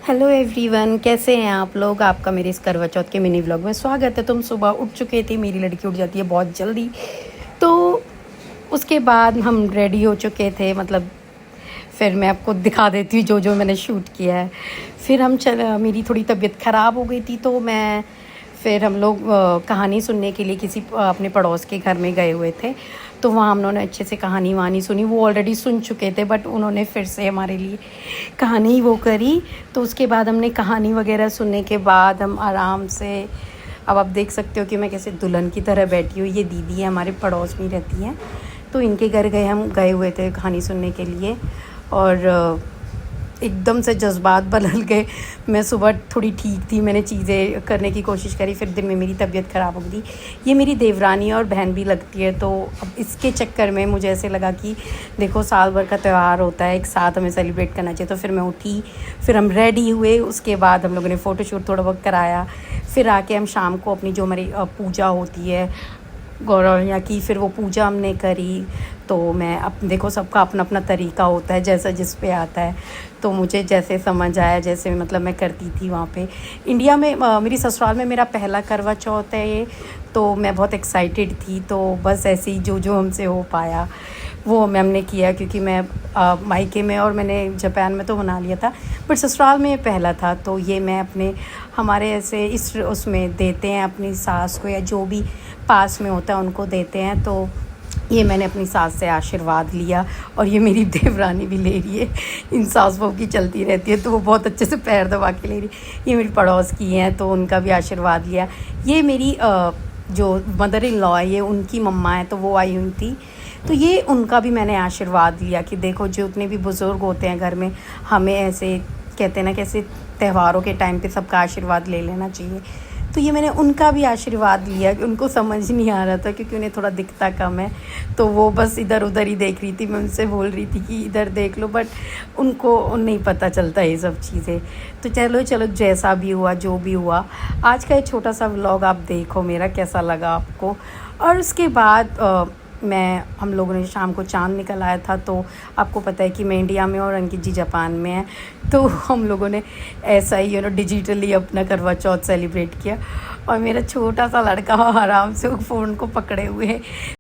Hello everyone, कैसे हैं आप लोग। आपका मेरे इस करवा चौथ के मिनी व्लॉग में स्वागत है। तुम सुबह उठ चुके थे, मेरी लड़की उठ जाती है बहुत जल्दी। तो उसके बाद हम रेडी हो चुके थे, मतलब फिर मैं आपको दिखा देती हूँ जो जो मैंने शूट किया है। फिर मेरी थोड़ी तबीयत ख़राब हो गई थी, तो फिर हम लोग कहानी सुनने के लिए किसी अपने पड़ोस के घर में गए हुए थे। तो वहाँ हम लोगों ने अच्छे से कहानी वहानी सुनी। वो ऑलरेडी सुन चुके थे, बट उन्होंने फिर से हमारे लिए कहानी वो करी। तो उसके बाद हमने कहानी वगैरह सुनने के बाद हम आराम से, अब आप देख सकते हो कि मैं कैसे दुल्हन की तरह बैठी हूँ। ये दीदी है, हमारे पड़ोस में ही रहती हैं, तो इनके घर हम गए हुए थे कहानी सुनने के लिए। और एकदम से जज्बात बदल गए। मैं सुबह थोड़ी ठीक थी, मैंने चीज़ें करने की कोशिश करी, फिर दिन में मेरी तबीयत ख़राब हो गई थी। ये मेरी देवरानी और बहन भी लगती है, तो अब इसके चक्कर में मुझे ऐसे लगा कि देखो साल भर का त्यौहार होता है, एक साथ हमें सेलिब्रेट करना चाहिए। तो फिर मैं उठी, फिर हम रेडी हुए, उसके बाद हम लोगों ने फ़ोटोशूट थोड़ा बहुत कराया। फिर आके हम शाम को अपनी जो हमारी पूजा होती है गौरैया की, फिर वो पूजा हमने करी। तो मैं अब देखो सबका अपना अपना तरीका होता है, जैसा जिस पे आता है। तो मुझे जैसे समझ आया, जैसे मतलब मैं करती थी वहाँ पे इंडिया में। मेरी ससुराल में मेरा पहला करवा चौथ है ये, तो मैं बहुत एक्साइटेड थी। तो बस ऐसे ही जो जो हमसे हो पाया वो हमने किया, क्योंकि मैं मायके में और मैंने जापान में तो मना लिया था, बट ससुराल में ये पहला था। तो ये मैं अपने हमारे ऐसे इस उसमें देते हैं अपनी सास को, या जो भी पास में होता है उनको देते हैं। तो ये मैंने अपनी सास से आशीर्वाद लिया, और ये मेरी देवरानी भी ले रही है। इन सास बहू की चलती रहती है, तो वो बहुत अच्छे से पैर दबा के ले रही। ये मेरी पड़ोस की हैं, तो उनका भी आशीर्वाद लिया। ये मेरी जो मदर इन लॉ है, ये उनकी मम्मा है, तो वो आई हुई थी। तो ये उनका भी मैंने आशीर्वाद लिया कि देखो जो उतने भी बुज़ुर्ग होते हैं घर में, हमें ऐसे कहते हैं ना, कैसे त्योहारों के टाइम पे सबका आशीर्वाद ले लेना चाहिए। तो ये मैंने उनका भी आशीर्वाद लिया कि उनको समझ नहीं आ रहा था, क्योंकि उन्हें थोड़ा दिखता कम है, तो वो बस इधर उधर ही देख रही थी। मैं उनसे बोल रही थी कि इधर देख लो, बट उनको नहीं पता चलता ये सब चीज़ें। तो चलो चलो, जैसा भी हुआ जो भी हुआ, आज का ये छोटा सा व्लॉग आप देखो मेरा, कैसा लगा आपको। और उसके बाद हम लोगों ने शाम को चाँद निकल आया था। तो आपको पता है कि मैं इंडिया में और अंकित जी जापान में है, तो हम लोगों ने ऐसा ही डिजिटली अपना करवा चौथ सेलिब्रेट किया। और मेरा छोटा सा लड़का आराम से फ़ोन को पकड़े हुए है।